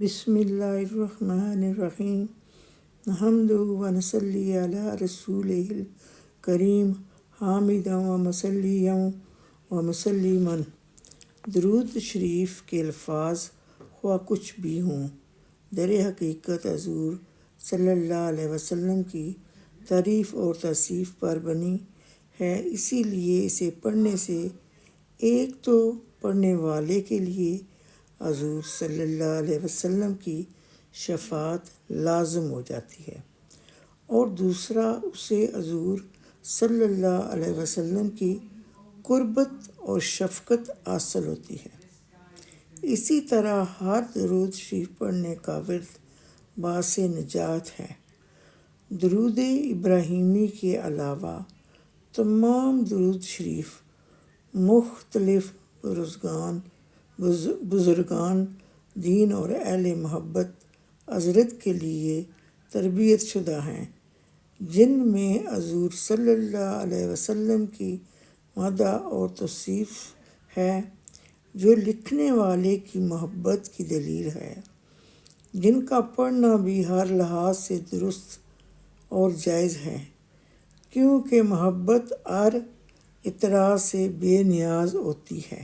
بسم اللہ الرحمن الرحیم نحمد و نصلی علی رسول الکریم حامدا و مسلیا و مسلما۔ درود شریف کے الفاظ خواہ کچھ بھی ہوں، در حقیقت حضور صلی اللہ علیہ وسلم کی تعریف اور توصیف پر بنی ہے، اسی لیے اسے پڑھنے سے ایک تو پڑھنے والے کے لیے حضور صلی اللہ علیہ وسلم کی شفاعت لازم ہو جاتی ہے، اور دوسرا اسے حضور صلی اللہ علیہ وسلم کی قربت اور شفقت حاصل ہوتی ہے۔ اسی طرح ہر درود شریف پڑھنے کا ورد باعث نجات ہے۔ درود ابراہیمی کے علاوہ تمام درود شریف مختلف بزرگان دین اور اہل محبت حضرت کے لیے تربیت شدہ ہیں، جن میں حضور صلی اللہ علیہ وسلم کی مدح اور توصیف ہے، جو لکھنے والے کی محبت کی دلیل ہے، جن کا پڑھنا بھی ہر لحاظ سے درست اور جائز ہے، کیونکہ محبت ہر اعتراض سے بے نیاز ہوتی ہے۔